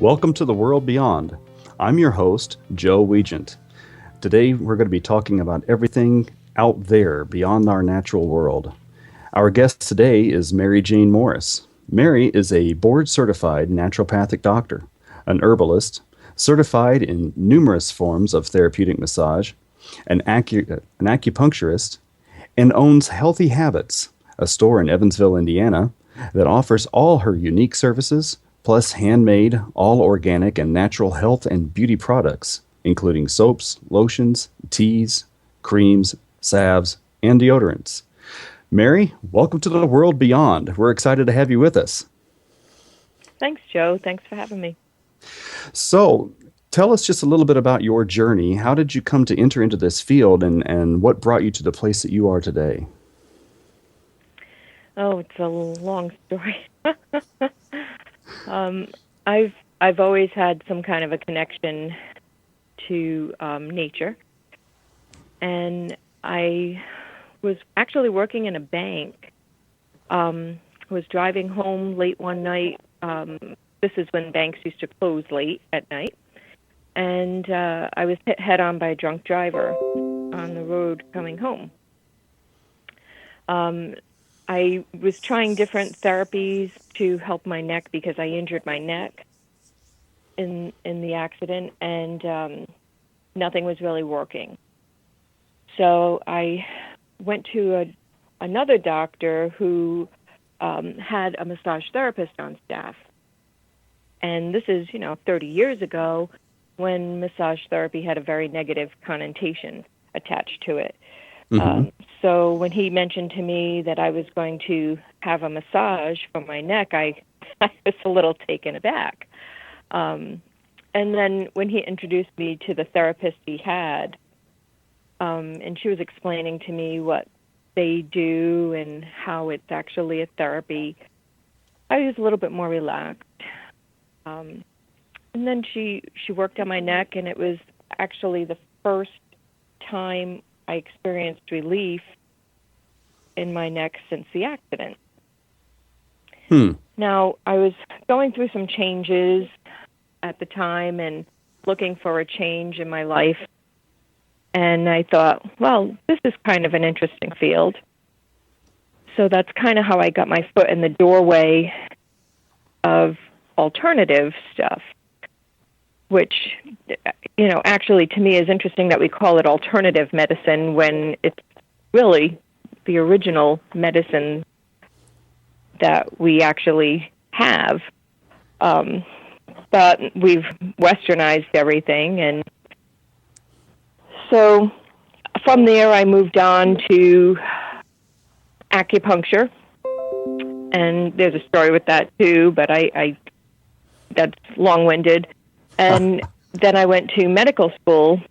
Welcome to the World Beyond. I'm your host, Joe Weigant. Today we're going to be talking about everything out there beyond our natural world. Our guest today is Mary Jane Morris. Mary is a board-certified naturopathic doctor, an herbalist, certified in numerous forms of therapeutic massage, an acupuncturist, and owns Healthy Habits, a store in Evansville, Indiana, that offers all her unique services, plus handmade, all organic and natural health and beauty products, including soaps, lotions, teas, creams, salves, and deodorants. Mary, welcome to the World Beyond. We're excited to have you with us. Thanks, Joe. Thanks for having me. So, tell us just a little bit about your journey. How did you come to enter into this field, and what brought you to the place that you are today? Oh, it's a long story. I've always had some kind of a connection to nature, and I was actually working in a bank. Was driving home late one night. This is when banks used to close late at night, and I was hit head-on by a drunk driver on the road coming home. I was trying different therapies to help my neck because I injured my neck in the accident, and nothing was really working. So I went to another doctor who had a massage therapist on staff. And this is, 30 years ago when massage therapy had a very negative connotation attached to it. Mm-hmm. So when he mentioned to me that I was going to have a massage for my neck, I was a little taken aback. And then when he introduced me to the therapist he had, and she was explaining to me what they do and how it's actually a therapy, I was a little bit more relaxed. And then she worked on my neck, and it was actually the first time I experienced relief in my neck since the accident. Now, I was going through some changes at the time and looking for a change in my life. And I thought, well, this is kind of an interesting field. So that's kind of how I got my foot in the doorway of alternative stuff, which, actually to me is interesting that we call it alternative medicine when it's really the original medicine that we actually have. But we've westernized everything. And so from there I moved on to acupuncture. And there's a story with that too, but I that's long-winded. And then I went to medical school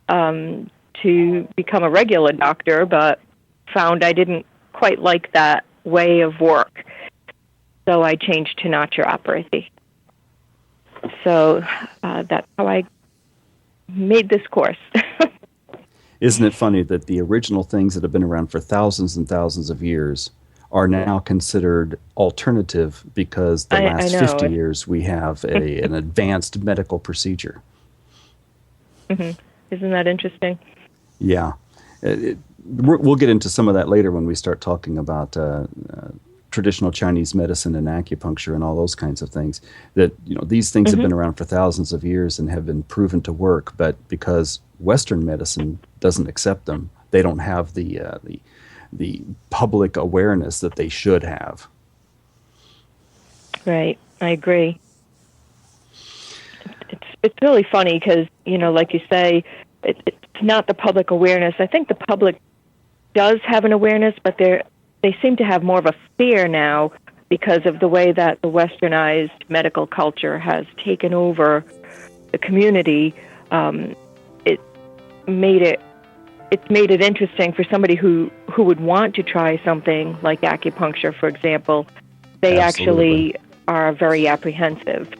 to become a regular doctor, but found I didn't quite like that way of work. So I changed to naturopathy. So that's how I made this course. Isn't it funny that the original things that have been around for thousands and thousands of years are now considered alternative because the last 50 years we have an advanced medical procedure. Mm-hmm. Isn't that interesting? Yeah. We'll get into some of that later when we start talking about traditional Chinese medicine and acupuncture and all those kinds of things. That these things have been around for thousands of years and have been proven to work, but because Western medicine doesn't accept them, they don't have the public awareness that they should have. Right, I agree. It's really funny because, like you say, it's not the public awareness. I think the public does have an awareness, but they seem to have more of a fear now because of the way that the westernized medical culture has taken over the community. It's made it interesting for somebody who would want to try something like acupuncture, for example. They Absolutely. Actually are very apprehensive.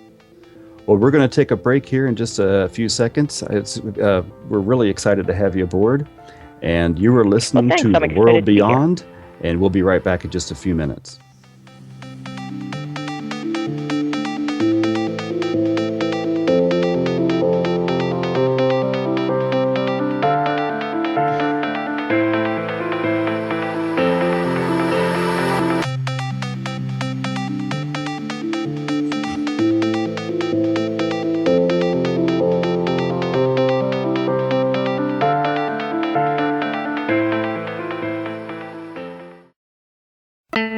Well, we're going to take a break here in just a few seconds. We're really excited to have you aboard. And you are listening to The World Beyond, and we'll be right back in just a few minutes. Welcome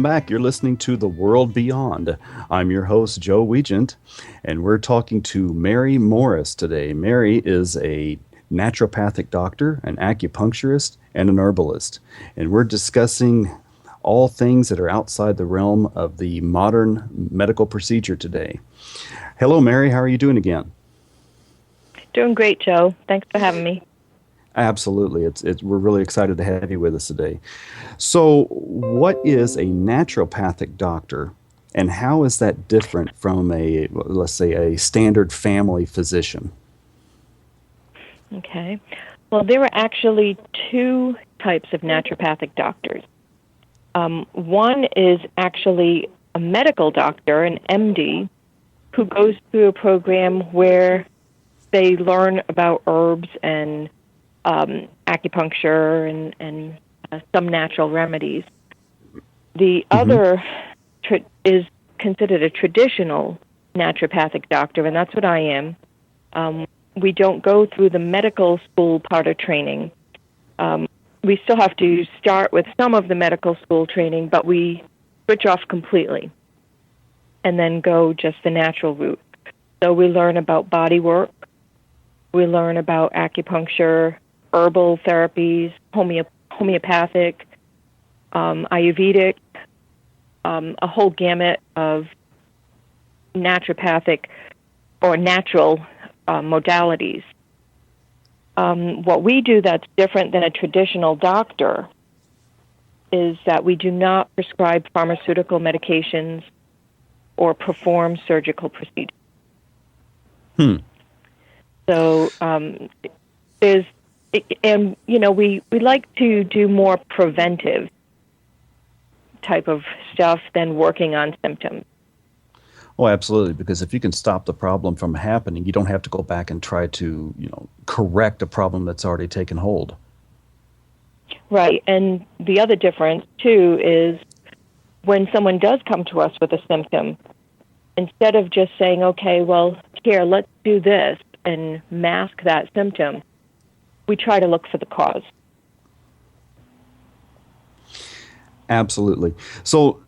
back. You're listening to The World Beyond. I'm your host, Joe Weigant, and we're talking to Mary Morris today. Mary is a naturopathic doctor, an acupuncturist, and an herbalist. And we're discussing all things that are outside the realm of the modern medical procedure today. Hello, Mary. How are you doing again? Doing great, Joe. Thanks for having me. Absolutely. We're really excited to have you with us today. So, what is a naturopathic doctor, and how is that different from let's say, a standard family physician? Okay. Well, there are actually two types of naturopathic doctors. One is actually a medical doctor, an MD, who goes through a program where they learn about herbs and acupuncture and some natural remedies. The other is considered a traditional naturopathic doctor, and that's what I am. We don't go through the medical school part of training. We still have to start with some of the medical school training, but we switch off completely and then go just the natural route. So we learn about body work, we learn about acupuncture, herbal therapies, homeopathic, Ayurvedic, a whole gamut of naturopathic or natural modalities. What we do that's different than a traditional doctor is that we do not prescribe pharmaceutical medications or perform surgical procedures. So we like to do more preventive type of stuff than working on symptoms. Oh, absolutely. Because if you can stop the problem from happening, you don't have to go back and try to, correct a problem that's already taken hold. Right. And the other difference, too, is when someone does come to us with a symptom, instead of just saying, okay, well, here, let's do this and mask that symptom, we try to look for the cause. Absolutely. So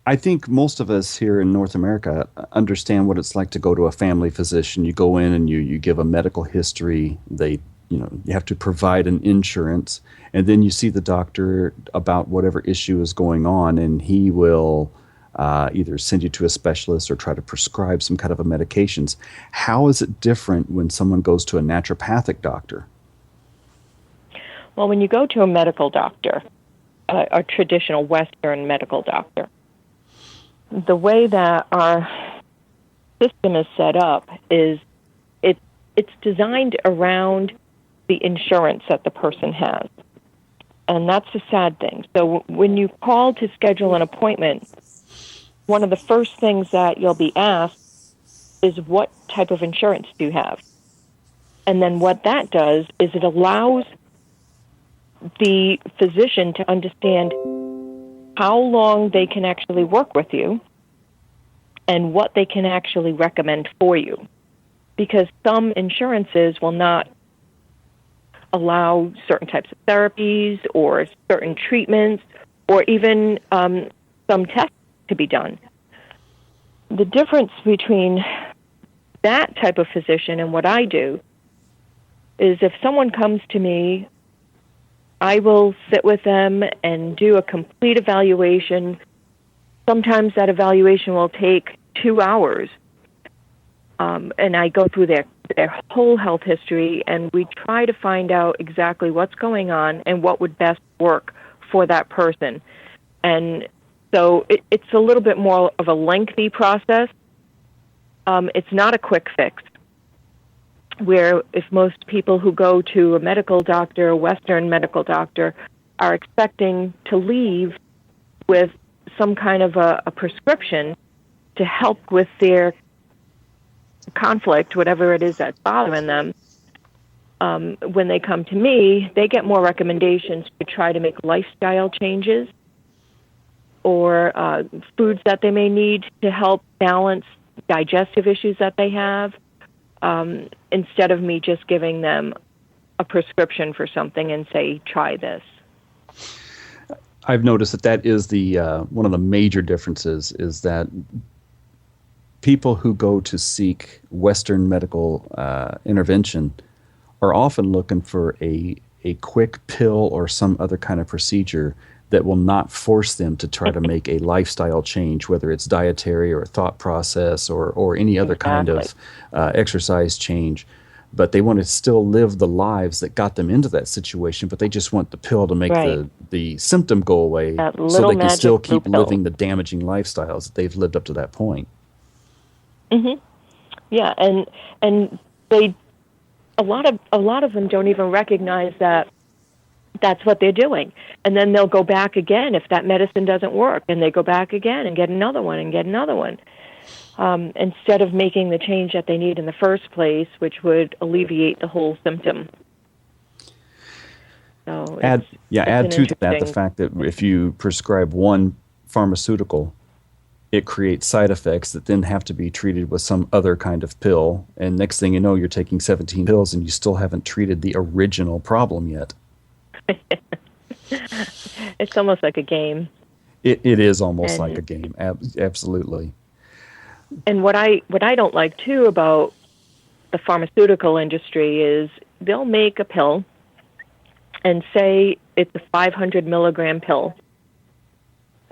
I think most of us here in North America understand what it's like to go to a family physician. You go in and you give a medical history. You have to provide an insurance, and then you see the doctor about whatever issue is going on, and he will either send you to a specialist or try to prescribe some kind of a medications. How is it different when someone goes to a naturopathic doctor? Well, when you go to a medical doctor, a traditional Western medical doctor, the way that our system is set up is it's designed around the insurance that the person has. And that's the sad thing. So when you call to schedule an appointment, one of the first things that you'll be asked is what type of insurance do you have? And then what that does is it allows the physician to understand how long they can actually work with you and what they can actually recommend for you. Because some insurances will not allow certain types of therapies or certain treatments or even some tests to be done. The difference between that type of physician and what I do is if someone comes to me, I will sit with them and do a complete evaluation. Sometimes that evaluation will take 2 hours. And I go through their whole health history, and we try to find out exactly what's going on and what would best work for that person. And so it's a little bit more of a lengthy process. It's not a quick fix, where if most people who go to a medical doctor, a Western medical doctor, are expecting to leave with some kind of a prescription to help with their conflict, whatever it is that's bothering them, when they come to me, they get more recommendations to try to make lifestyle changes or foods that they may need to help balance digestive issues that they have, instead of me just giving them a prescription for something and say, try this. I've noticed that is the one of the major differences is that people who go to seek Western medical intervention are often looking for a quick pill or some other kind of procedure that will not force them to try to make a lifestyle change, whether it's dietary or thought process or any other kind of exercise change. But they want to still live the lives that got them into that situation, but they just want the pill to make the symptom go away so they can still keep living the damaging lifestyles that they've lived up to that point. Mm-hmm. Yeah, and they a lot of them don't even recognize that that's what they're doing. And then they'll go back again if that medicine doesn't work, and they go back again and get another one and get another one. Instead of making the change that they need in the first place, which would alleviate the whole symptom. So add to that the fact that if you prescribe one pharmaceutical, it creates side effects that then have to be treated with some other kind of pill. And next thing you know, you're taking 17 pills and you still haven't treated the original problem yet. It's almost like a game. It is almost like a game. Absolutely. And what I don't like too about the pharmaceutical industry is they'll make a pill and say it's a 500 milligram pill.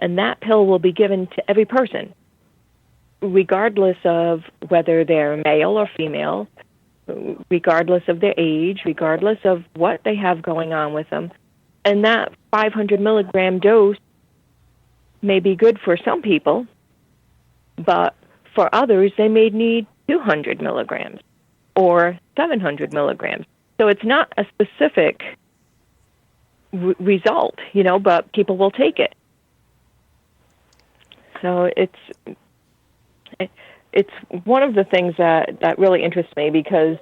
And that pill will be given to every person, regardless of whether they're male or female, regardless of their age, regardless of what they have going on with them. And that 500 milligram dose may be good for some people, but for others, they may need 200 milligrams or 700 milligrams. So it's not a specific result, but people will take it. So it's one of the things that really interests me, because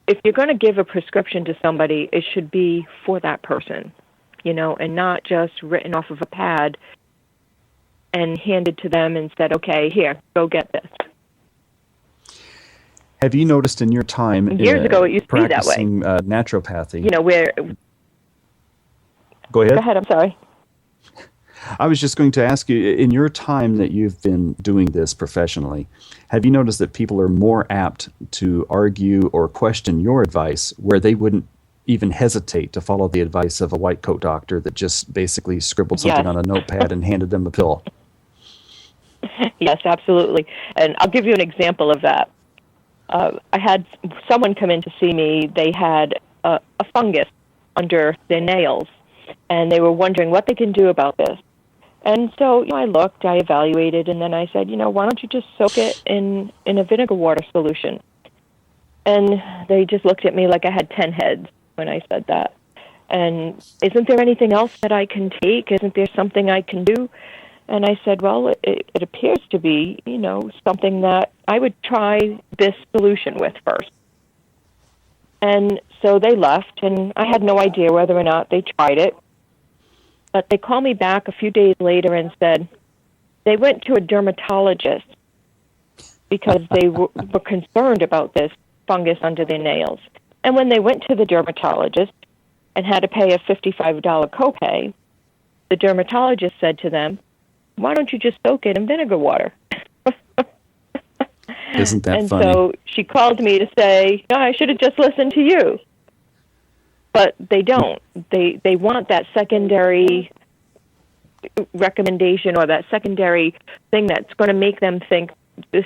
if you're going to give a prescription to somebody, it should be for that person, and not just written off of a pad and handed to them and said, okay, here, go get this. Have you noticed in your time years ago it used to be that way. Practicing naturopathy? Where... Go ahead. Go ahead, I'm sorry. I was just going to ask you, in your time that you've been doing this professionally, have you noticed that people are more apt to argue or question your advice where they wouldn't even hesitate to follow the advice of a white coat doctor that just basically scribbled something on a notepad and handed them a pill? Yes, absolutely. And I'll give you an example of that. I had someone come in to see me. They had a fungus under their nails, and they were wondering what they can do about this. And so I looked, I evaluated, and then I said, why don't you just soak it in a vinegar water solution? And they just looked at me like I had 10 heads when I said that. And isn't there anything else that I can take? Isn't there something I can do? And I said, well, it appears to be, something that I would try this solution with first. And so they left, and I had no idea whether or not they tried it. But they called me back a few days later and said they went to a dermatologist because they were concerned about this fungus under their nails. And when they went to the dermatologist and had to pay a $55 copay, the dermatologist said to them, why don't you just soak it in vinegar water? Isn't that funny? And so she called me to say, no, I should have just listened to you. But they don't. They want that secondary recommendation or that secondary thing that's going to make them think, this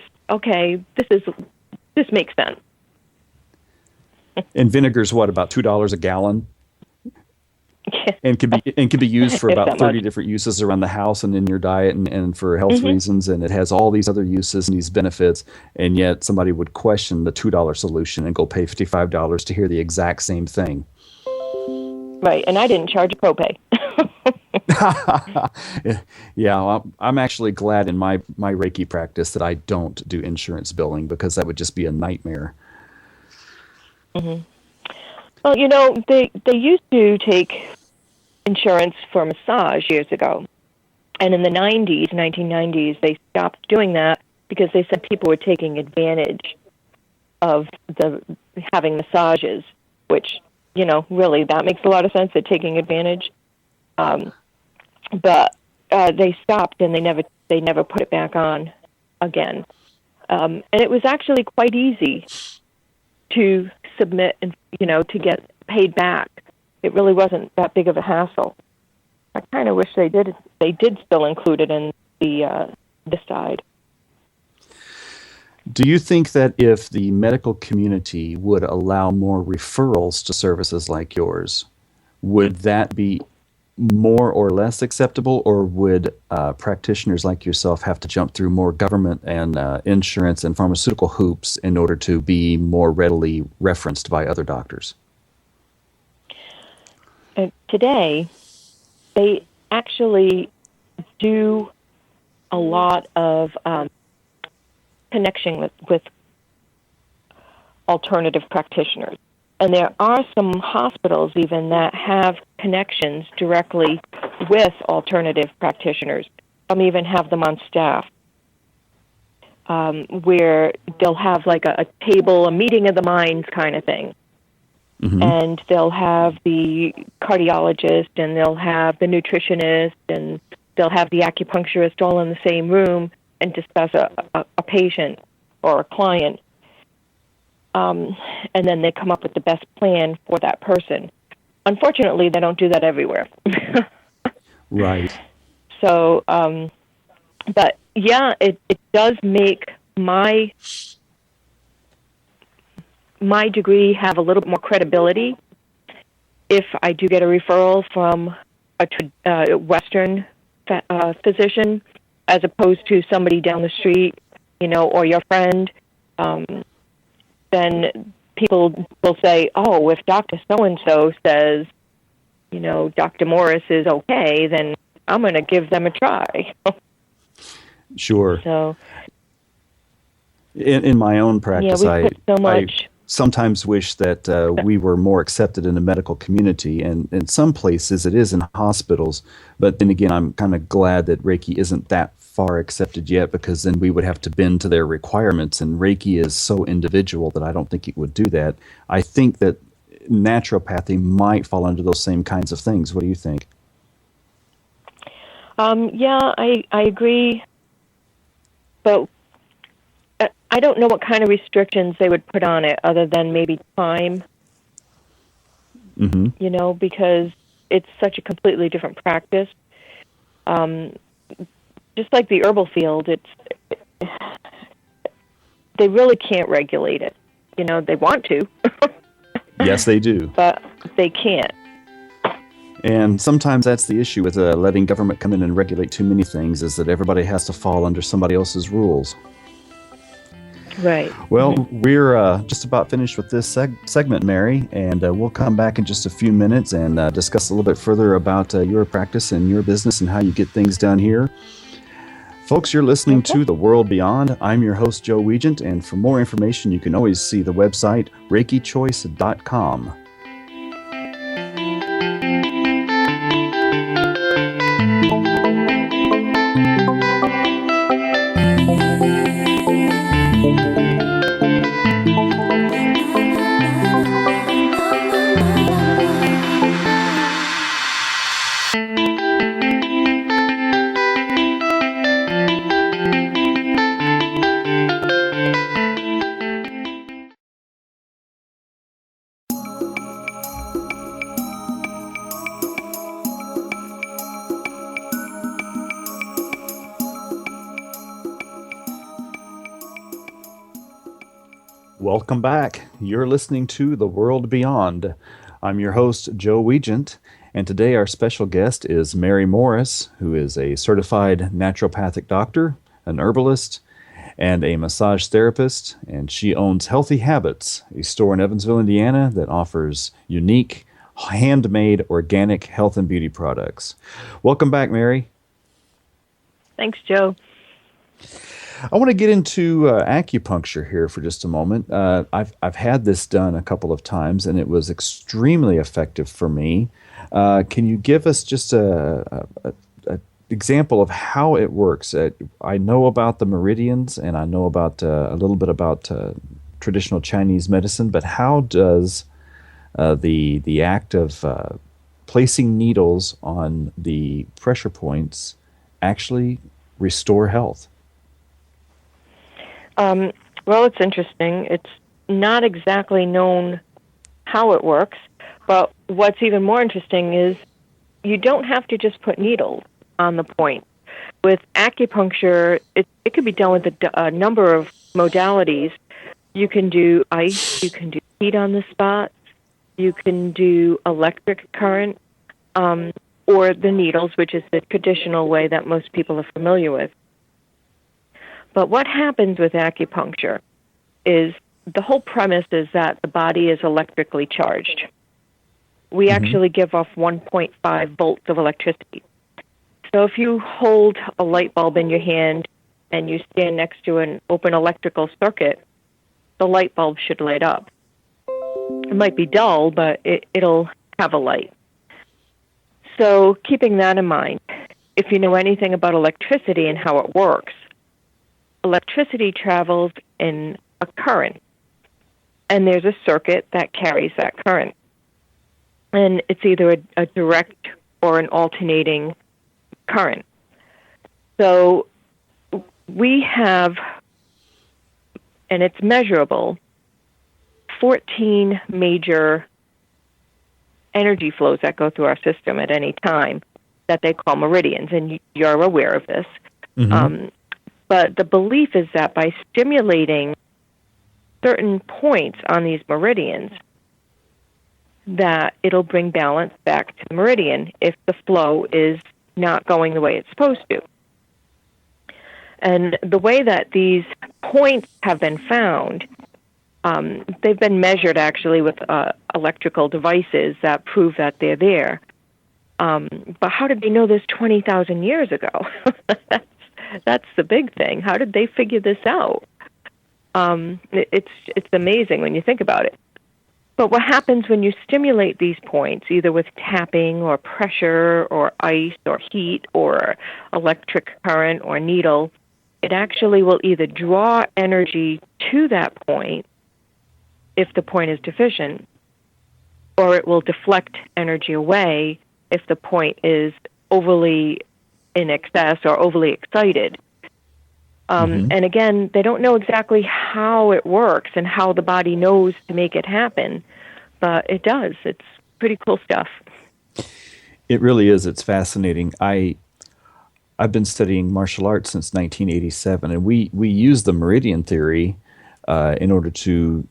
makes sense. And vinegar's what, about $2 a gallon? And can be used for about 30 different uses around the house and in your diet and for health reasons, and it has all these other uses and these benefits, and yet somebody would question the $2 solution and go pay $55 to hear the exact same thing. Right, and I didn't charge a copay. Yeah, well, I'm actually glad in my Reiki practice that I don't do insurance billing, because that would just be a nightmare. Mm-hmm. Well, they used to take insurance for massage years ago. And in the 1990s, they stopped doing that because they said people were taking advantage of the having massages, which, really that makes a lot of sense. They're taking advantage. But they stopped and they never put it back on again. And it was actually quite easy to submit and, to get paid back. It really wasn't that big of a hassle. I kind of wish they did still include it in the side. Do you think that if the medical community would allow more referrals to services like yours, would that be more or less acceptable, or would practitioners like yourself have to jump through more government and insurance and pharmaceutical hoops in order to be more readily referenced by other doctors? Today, they actually do a lot of connection with alternative practitioners. And there are some hospitals even that have connections directly with alternative practitioners. Some even have them on staff, where they'll have like a table, a meeting of the minds kind of thing. Mm-hmm. And they'll have the cardiologist, and they'll have the nutritionist, and they'll have the acupuncturist all in the same room and discuss a patient or a client. And then they come up with the best plan for that person. Unfortunately, they don't do that everywhere. Right. So, but yeah, it does make my degree have a little bit more credibility if I do get a referral from a Western physician, as opposed to somebody down the street, or your friend. Then people will say, oh, if Dr. So-and-so says, Dr. Morris is okay, then I'm going to give them a try. Sure. So, in my own practice, we put so much. I sometimes wish that we were more accepted in the medical community, and in some places it is in hospitals. But then again, I'm kind of glad that Reiki isn't that far accepted yet, because then we would have to bend to their requirements, and Reiki is so individual that I don't think it would do that. I think that naturopathy might fall under those same kinds of things. What do you think? Yeah, I agree, but I don't know what kind of restrictions they would put on it other than maybe time, mm-hmm. Because it's such a completely different practice. Just like the herbal field, they really can't regulate it. They want to. Yes, they do. But they can't. And sometimes that's the issue with letting government come in and regulate too many things, is that everybody has to fall under somebody else's rules. Right. Well, we're just about finished with this segment, Mary, and we'll come back in just a few minutes and discuss a little bit further about your practice and your business and how you get things done here. Folks, you're listening to The World Beyond. I'm your host, Joe Weigant, and for more information, you can always see the website reikichoice.com. Welcome back. You're listening to The World Beyond. I'm your host, Joe Weigant, and today our special guest is Mary Morris, who is a certified naturopathic doctor, an herbalist, and a massage therapist, and she owns Healthy Habits, a store in Evansville, Indiana that offers unique, handmade, organic health and beauty products. Welcome back, Mary. Thanks, Joe. I want to get into acupuncture here for just a moment. I've had this done a couple of times, and it was extremely effective for me. Can you give us just a example of how it works. I know about the meridians, and I know about a little bit about traditional Chinese medicine, but how does the act of placing needles on the pressure points actually restore health? Well, it's interesting. It's not exactly known how it works, but what's even more interesting is you don't have to just put needles on the point. With acupuncture, it could be done with a number of modalities. You can do ice, you can do heat on the spot, you can do electric current, or the needles, which is the traditional way that most people are familiar with. But what happens with acupuncture is the whole premise is that the body is electrically charged. We actually give off 1.5 volts of electricity. So if you hold a light bulb in your hand and you stand next to an open electrical circuit, the light bulb should light up. It might be dull, but it'll have a light. So keeping that in mind, if you know anything about electricity and how it works, electricity travels in a current, and there's a circuit that carries that current. And it's either a direct or an alternating current. So we have, and it's measurable, 14 major energy flows that go through our system at any time that they call meridians, and you're aware of this. But the belief is that by stimulating certain points on these meridians, that it'll bring balance back to the meridian if the flow is not going the way it's supposed to. And the way that these points have been found, they've been measured actually with electrical devices that prove that they're there. But how did they know this 20,000 years ago? That's the big thing. How did they figure this out? It's amazing when you think about it. But what happens when you stimulate these points, either with tapping or pressure or ice or heat or electric current or needle, it actually will either draw energy to that point if the point is deficient, or it will deflect energy away if the point is overly in excess or overly excited. And again, they don't know exactly how it works and how the body knows to make it happen, but it does. It's pretty cool stuff. It really is. It's fascinating. I've been studying martial arts since 1987, and we use the meridian theory in order to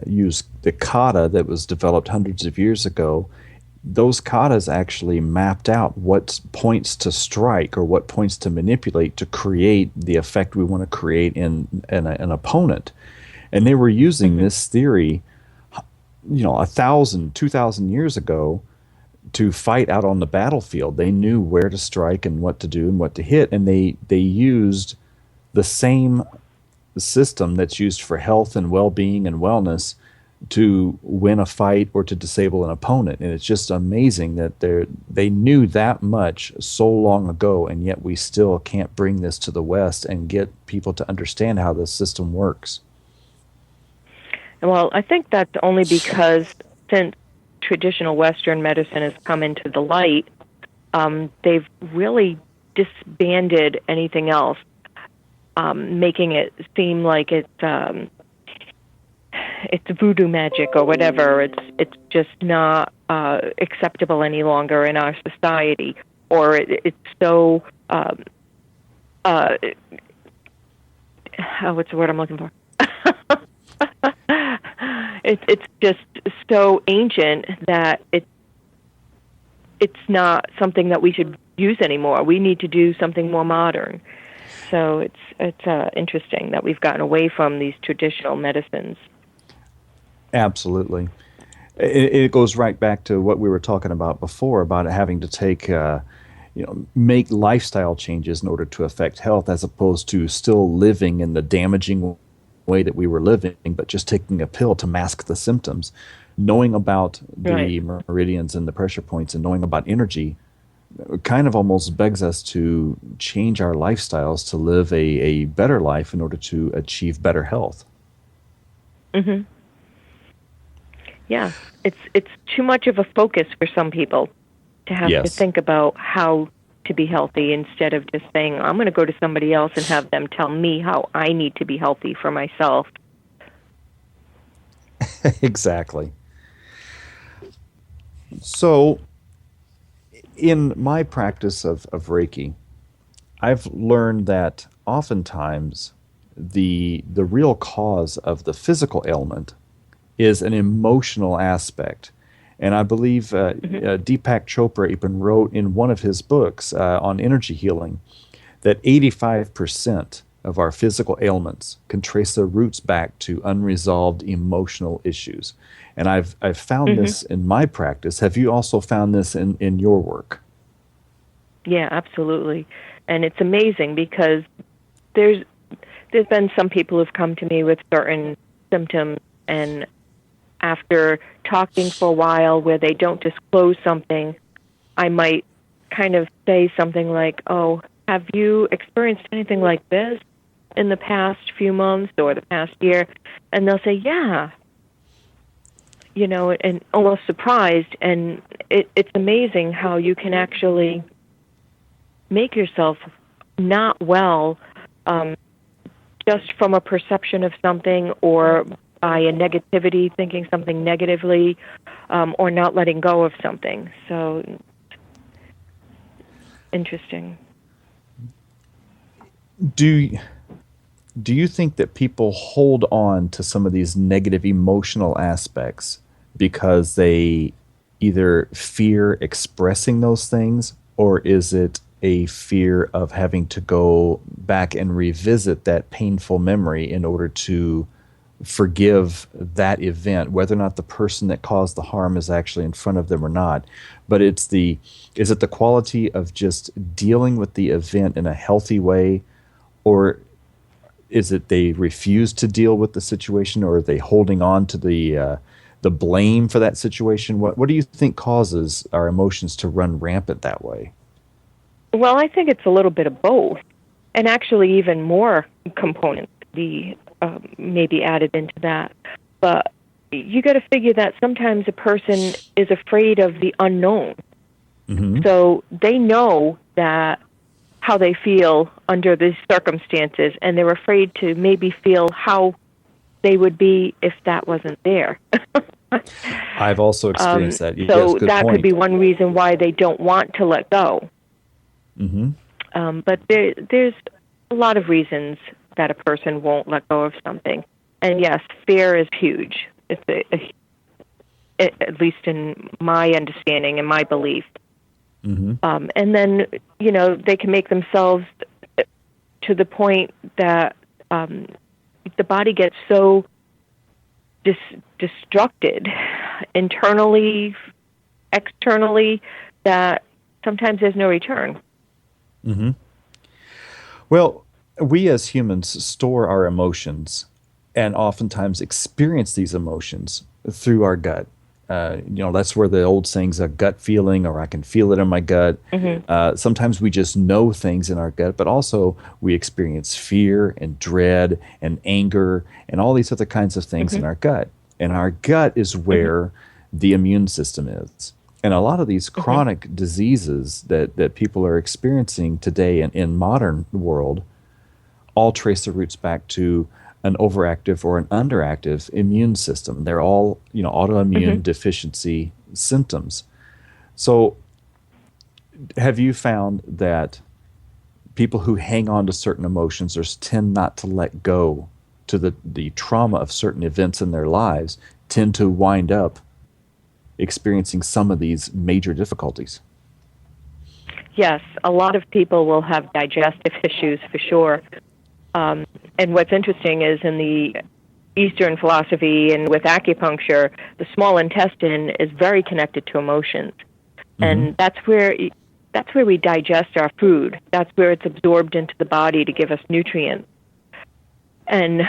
use the kata that was developed hundreds of years ago. Those katas actually mapped out what points to strike or what points to manipulate to create the effect we want to create in an opponent. And they were using this theory, 1,000, 2,000 years ago to fight out on the battlefield. They knew where to strike and what to do and what to hit, and they used the same system that's used for health and well-being and wellness to win a fight or to disable an opponent. And it's just amazing that they knew that much so long ago, and yet we still can't bring this to the West and get people to understand how this system works. Well, I think that's only because since traditional Western medicine has come into the light, they've really disbanded anything else, making it seem like it's voodoo magic or whatever. It's just not acceptable any longer in our society, or it's so what's the word I'm looking for? It's just so ancient that it's not something that we should use anymore. We need to do something more modern. So it's interesting that we've gotten away from these traditional medicines. Absolutely. It goes right back to what we were talking about before about having to take, make lifestyle changes in order to affect health, as opposed to still living in the damaging way that we were living, but just taking a pill to mask the symptoms. Knowing about the meridians and the pressure points and knowing about energy kind of almost begs us to change our lifestyles to live a better life in order to achieve better health. Hmm. Yeah, it's too much of a focus for some people to have to Yes, think about how to be healthy instead of just saying, I'm going to go to somebody else and have them tell me how I need to be healthy for myself. exactly. So, in my practice of Reiki, I've learned that oftentimes the real cause of the physical ailment is an emotional aspect. And I believe Hmm. Deepak Chopra even wrote in one of his books on energy healing that 85% of our physical ailments can trace their roots back to unresolved emotional issues. And I've found Hmm. this in my practice. Have you also found this in your work? Yeah, absolutely. And it's amazing because there's there's been some people who've come to me with certain symptoms, and after talking for a while where they don't disclose something, I might kind of say something like, "Oh, have you experienced anything like this in the past few months or the past year?" And they'll say, "Yeah," and almost surprised. And it's amazing how you can actually make yourself not well, um, just from a perception of something or by a negativity, thinking something negatively, or not letting go of something. So interesting. Do do you think that people hold on to some of these negative emotional aspects because they either fear expressing those things, or is it a fear of having to go back and revisit that painful memory in order to forgive that event, whether or not the person that caused the harm is actually in front of them or not? But is it the quality of just dealing with the event in a healthy way, or is it they refuse to deal with the situation, or are they holding on to the blame for that situation? What do you think causes our emotions to run rampant that way? Well, I think it's a little bit of both, and actually even more components to be maybe added into that. But you got to figure that sometimes a person is afraid of the unknown, Hmm. so they know that how they feel under these circumstances, and they're afraid to maybe feel how they would be if that wasn't there. I've also experienced that. Yes, So good that could be point. one reason why they don't want to let go. Hmm. But there's a lot of reasons that a person won't let go of something. And yes, fear is huge. It's at least in my understanding and my belief. Hmm. And then, they can make themselves to the point that the body gets so destructed internally, externally, that sometimes there's no return. Hmm. Well, we as humans store our emotions and oftentimes experience these emotions through our gut. That's where the old saying's a gut feeling, or I can feel it in my gut. Hmm. Sometimes we just know things in our gut, but also we experience fear and dread and anger and all these other kinds of things Hmm. in our gut. And our gut is Hmm. where the immune system is. And a lot of these Hmm. chronic diseases that people are experiencing today in modern world all trace their roots back to an overactive or an underactive immune system. They're all, Hmm. autoimmune deficiency symptoms. So, have you found that people who hang on to certain emotions or tend not to let go to the trauma of certain events in their lives tend to wind up experiencing some of these major difficulties? Yes, a lot of people will have digestive issues for sure. Um, and what's interesting is in the Eastern philosophy and with acupuncture, the small intestine is very connected to emotions, Hmm. and that's where we digest our food. That's where it's absorbed into the body to give us nutrients. And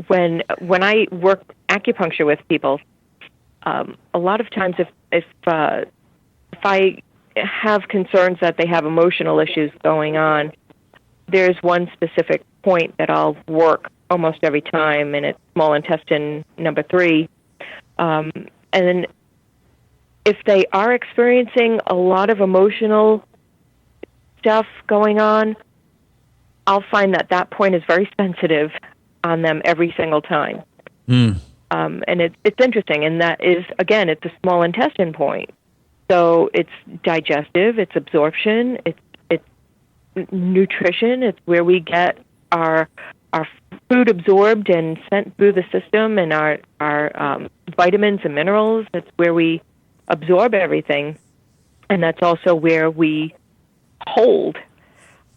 when I work acupuncture with people, a lot of times if I have concerns that they have emotional issues going on, there's one specific point that I'll work almost every time, and it's small intestine number 3. And then if they are experiencing a lot of emotional stuff going on, I'll find that that point is very sensitive on them every single time. And it's interesting, and that is, again, it's a small intestine point. So it's digestive, it's absorption, it's nutrition, it's where we get our food absorbed and sent through the system, and our vitamins and minerals. That's where we absorb everything, and that's also where we hold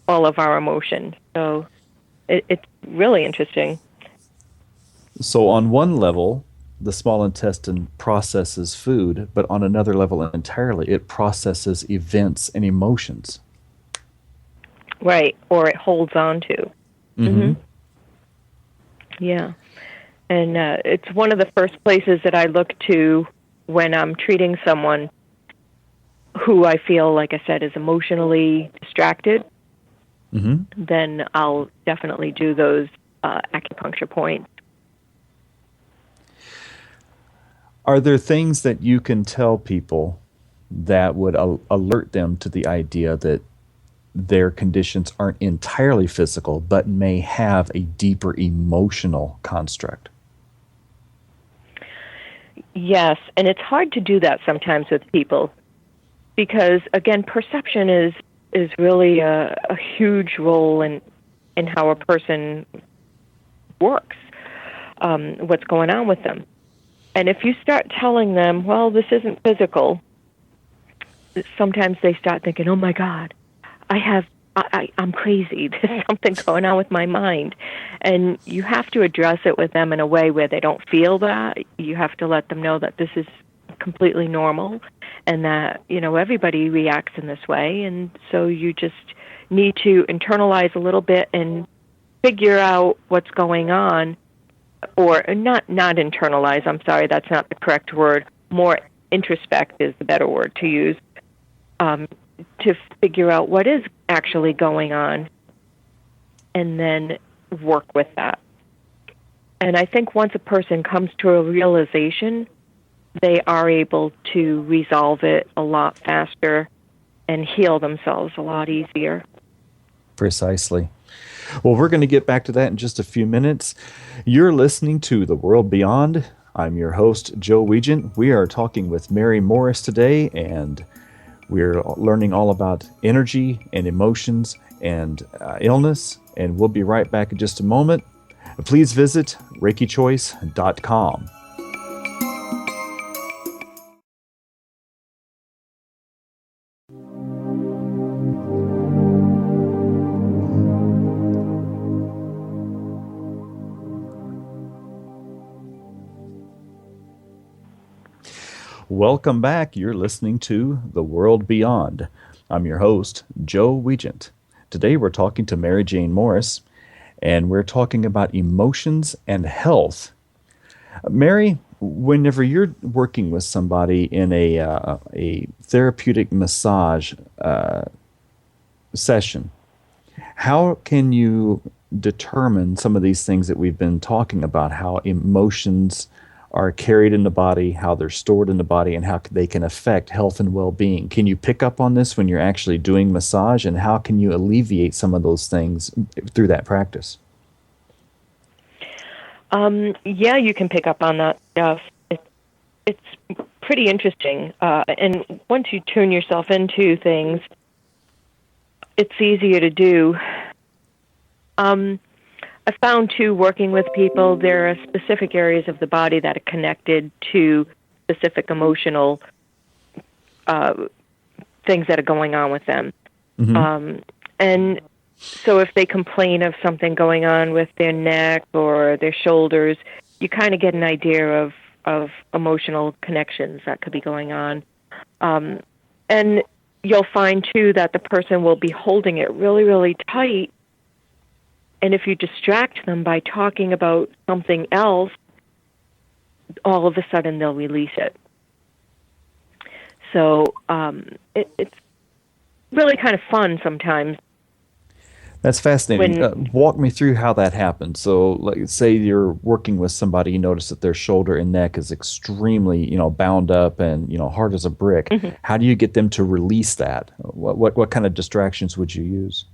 all of our emotions. So it's really interesting. So on one level, the small intestine processes food, but on another level entirely, it processes events and emotions. Right, or it holds on to. Mm-hmm. Yeah. And it's one of the first places that I look to when I'm treating someone who I feel, like I said, is emotionally distracted. Mm-hmm. Then I'll definitely do those acupuncture points. Are there things that you can tell people that would alert them to the idea that their conditions aren't entirely physical, but may have a deeper emotional construct? Yes, and it's hard to do that sometimes with people because, again, perception is really a huge role in how a person works, what's going on with them. And if you start telling them, well, this isn't physical, sometimes they start thinking, oh, my God, I'm crazy. There's something going on with my mind. And you have to address it with them in a way where they don't feel that. You have to let them know that this is completely normal and that, everybody reacts in this way. And so you just need to internalize a little bit and figure out what's going on. Or not internalize, I'm sorry, that's not the correct word. More introspect is the better word to use, to figure out what is actually going on and then work with that. And I think once a person comes to a realization, they are able to resolve it a lot faster and heal themselves a lot easier. Precisely. Well, we're going to get back to that in just a few minutes. You're listening to The World Beyond. I'm your host, Joe Weigant. We are talking with Mary Morris today, and we're learning all about energy and emotions and illness, and we'll be right back in just a moment. Please visit ReikiChoice.com. Welcome back. You're listening to The World Beyond. I'm your host, Joe Weigant. Today we're talking to Mary Jane Morris, and we're talking about emotions and health. Mary, whenever you're working with somebody in a therapeutic massage session, how can you determine some of these things that we've been talking about, how emotions are carried in the body, how they're stored in the body, and how they can affect health and well-being? Can you pick up on this when you're actually doing massage, and how can you alleviate some of those things through that practice? Yeah, you can pick up on that stuff. It's pretty interesting. And once you tune yourself into things, it's easier to do. I found, too, working with people, there are specific areas of the body that are connected to specific emotional things that are going on with them. Mm-hmm. And so if they complain of something going on with their neck or their shoulders, you kind of get an idea of emotional connections that could be going on. And you'll find, too, that the person will be holding it really, really tight. And if you distract them by talking about something else, all of a sudden they'll release it. So it's really kind of fun sometimes. That's fascinating. When Walk me through how that happens. So, like, say you're working with somebody, you notice that their shoulder and neck is extremely, bound up and, hard as a brick. Mhm. How do you get them to release that? What kind of distractions would you use?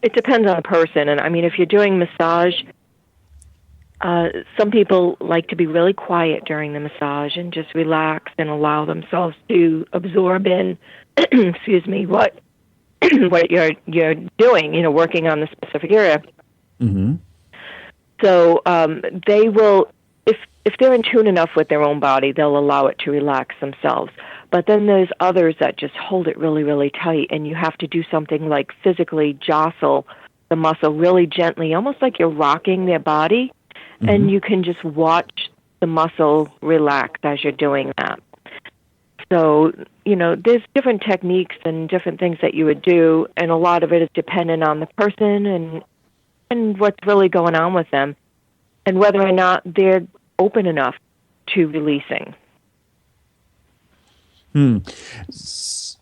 It depends on the person, and I mean, if you're doing massage, some people like to be really quiet during the massage and just relax and allow themselves to absorb in, excuse me, what what you're doing, working on the specific area. Mm-hmm. So they will, if they're in tune enough with their own body, they'll allow it to relax themselves. But then there's others that just hold it really, really tight, and you have to do something like physically jostle the muscle really gently, almost like you're rocking their body, Mm-hmm. and you can just watch the muscle relax as you're doing that. So, there's different techniques and different things that you would do, and a lot of it is dependent on the person and what's really going on with them and whether or not they're open enough to releasing.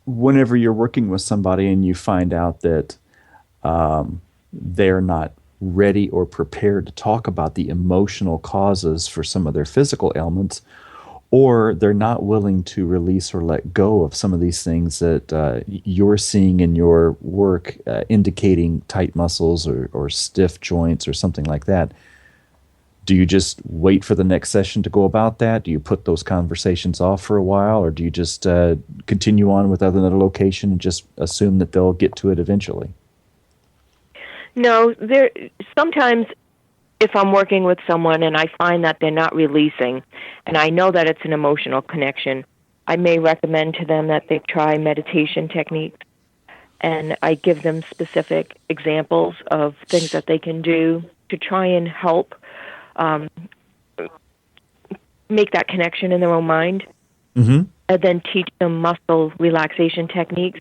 Whenever you're working with somebody and you find out that they're not ready or prepared to talk about the emotional causes for some of their physical ailments, or they're not willing to release or let go of some of these things that you're seeing in your work, indicating tight muscles or stiff joints or something like that, do you just wait for the next session to go about that? Do you put those conversations off for a while, or do you just continue on with another location and just assume that they'll get to it eventually? No, sometimes if I'm working with someone and I find that they're not releasing, and I know that it's an emotional connection, I may recommend to them that they try meditation techniques, and I give them specific examples of things that they can do to try and help make that connection in their own mind, Mm-hmm. and then teach them muscle relaxation techniques.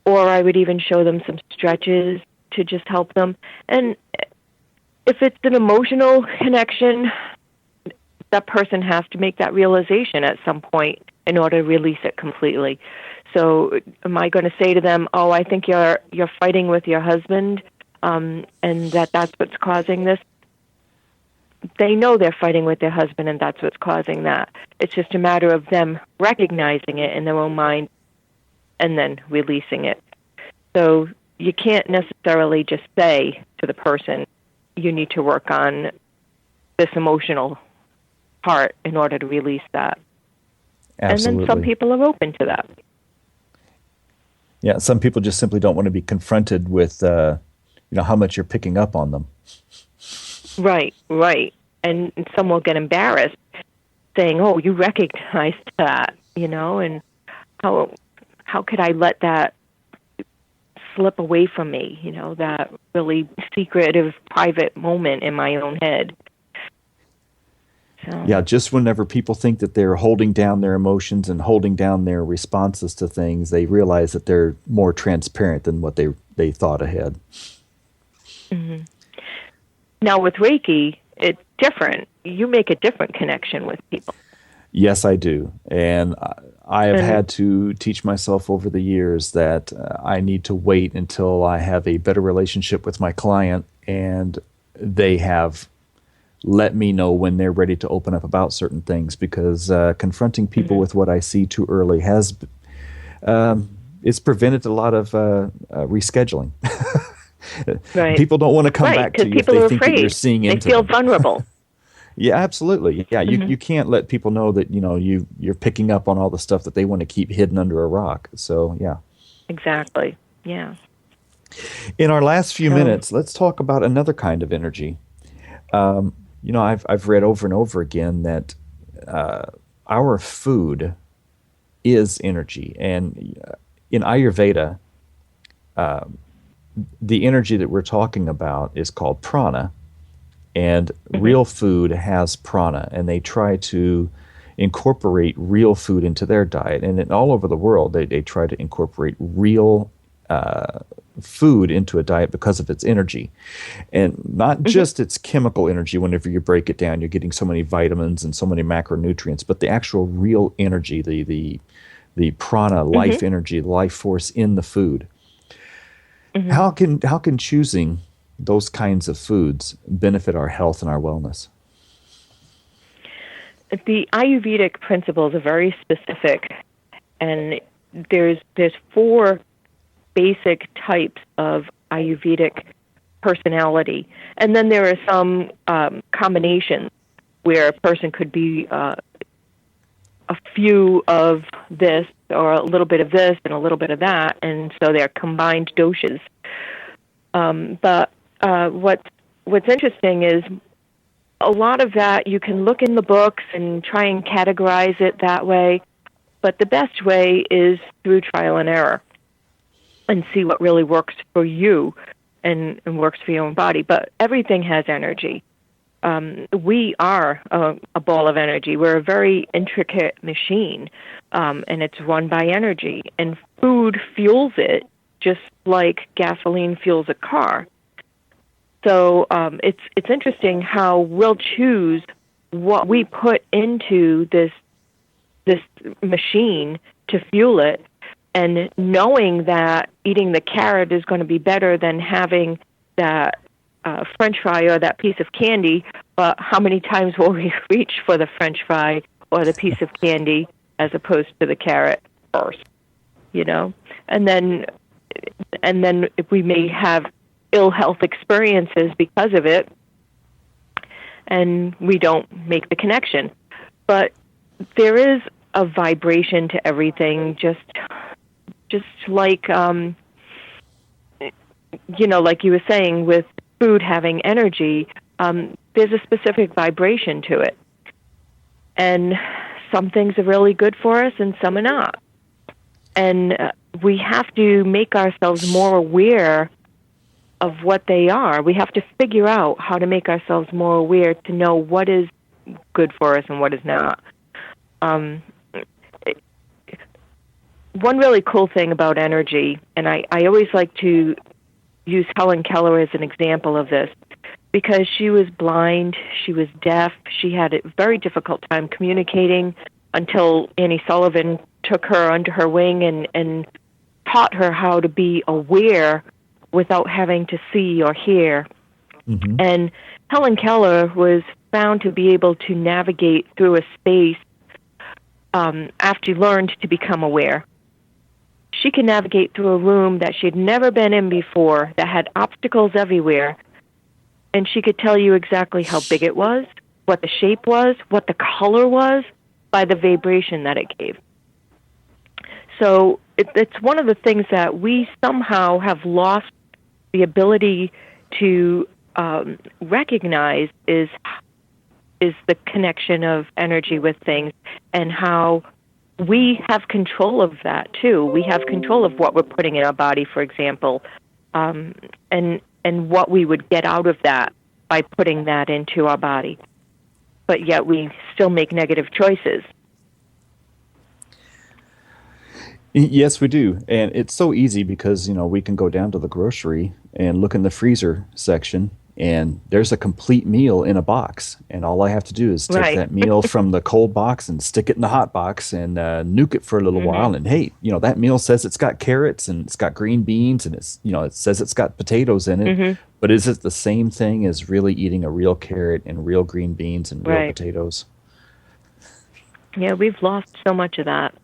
Or I would even show them some stretches to just help them. And if it's an emotional connection, that person has to make that realization at some point in order to release it completely. So am I going to say to them, oh, I think you're fighting with your husband, and that's what's causing this? They know they're fighting with their husband, and that's what's causing that. It's just a matter of them recognizing it in their own mind and then releasing it. So you can't necessarily just say to the person, you need to work on this emotional part in order to release that. Absolutely. And then some people are open to that. Yeah, some people just simply don't want to be confronted with, how much you're picking up on them. Right. And some will get embarrassed saying, oh, you recognized that, and how could I let that slip away from me, that really secretive, private moment in my own head. So. Yeah, just whenever people think that they're holding down their emotions and holding down their responses to things, they realize that they're more transparent than what they thought ahead. Mm-hmm. Now with Reiki, it's different. You make a different connection with people. Yes, I do. And I have had to teach myself over the years that I need to wait until I have a better relationship with my client and they have let me know when they're ready to open up about certain things, because confronting people with what I see too early has it's prevented a lot of rescheduling. Right. People don't want to come back to you if they think that you're seeing into them. They feel vulnerable. Yeah, absolutely. Yeah, you can't let people know that you're picking up on all the stuff that they want to keep hidden under a rock. So yeah, exactly. Yeah. In our last few minutes, let's talk about another kind of energy. I've read over and over again that our food is energy, and in Ayurveda, the energy that we're talking about is called prana. And real food has prana, and they try to incorporate real food into their diet. And all over the world, they try to incorporate real food into a diet because of its energy. And not just its chemical energy. Whenever you break it down, you're getting so many vitamins and so many macronutrients, but the actual real energy, the the prana, life energy, life force in the food. How can choosing those kinds of foods benefit our health and our wellness? The Ayurvedic principles are very specific, and there's 4 basic types of Ayurvedic personality, and then there are some combinations where a person could be a few of this or a little bit of this and a little bit of that, and so they're combined doshas. But what's interesting is a lot of that you can look in the books and try and categorize it that way, but the best way is through trial and error and see what really works for you and works for your own body. But everything has energy. We are a ball of energy. We're a very intricate machine, and it's run by energy. And food fuels it just like gasoline fuels a car. So it's interesting how we'll choose what we put into this machine to fuel it, and knowing that eating the carrot is going to be better than having that French fry or that piece of candy, but how many times will we reach for the French fry or the piece of candy as opposed to the carrot first? You know, and then if we may have ill health experiences because of it, and we don't make the connection. But there is a vibration to everything, just like like you were saying with food having energy, there's a specific vibration to it, and some things are really good for us and some are not, and we have to make ourselves more aware of what they are. We have to figure out how to make ourselves more aware to know what is good for us and what is not. One really cool thing about energy, and I always like to use Helen Keller as an example of this, because she was blind, she was deaf, she had a very difficult time communicating until Annie Sullivan took her under her wing and taught her how to be aware without having to see or hear. And Helen Keller was found to be able to navigate through a space after she learned to become aware. She could navigate through a room that she had never been in before, that had obstacles everywhere, and she could tell you exactly how big it was, what the shape was, what the color was, by the vibration that it gave. So it's one of the things that we somehow have lost the ability to recognize is the connection of energy with things, and how we have control of that too. We have control of what we're putting in our body, for example, and what we would get out of that by putting that into our body. But yet we still make negative choices. Yes, we do. And it's so easy because, we can go down to the grocery and look in the freezer section, and there's a complete meal in a box. And all I have to do is take that meal from the cold box and stick it in the hot box and nuke it for a little while. And hey, that meal says it's got carrots and it's got green beans and it says it's got potatoes in it. But is it the same thing as really eating a real carrot and real green beans and real potatoes? Yeah, we've lost so much of that.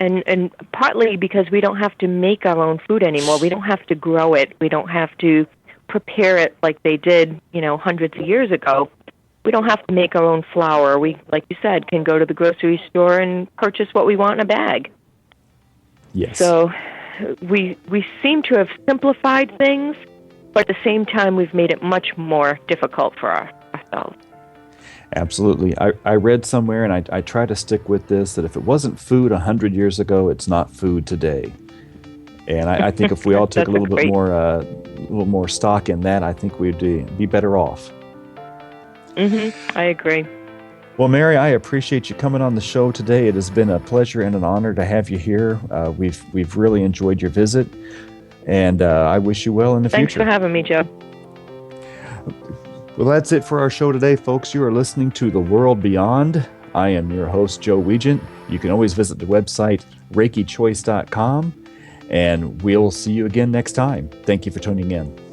And partly because we don't have to make our own food anymore. We don't have to grow it. We don't have to prepare it like they did, hundreds of years ago. We don't have to make our own flour. We, like you said, can go to the grocery store and purchase what we want in a bag. Yes. So we seem to have simplified things, but at the same time, we've made it much more difficult for ourselves. Absolutely. I read somewhere, and I try to stick with this, that if it wasn't food 100 years ago, it's not food today. And I think if we all took a little bit more stock in that, I think we'd be better off. I agree. Well, Mary, I appreciate you coming on the show today. It has been a pleasure and an honor to have you here. We've really enjoyed your visit, and I wish you well in the future. Thanks for having me, Joe. Well, that's it for our show today, folks. You are listening to The World Beyond. I am your host, Joe Weigant. You can always visit the website reikichoice.com, and we'll see you again next time. Thank you for tuning in.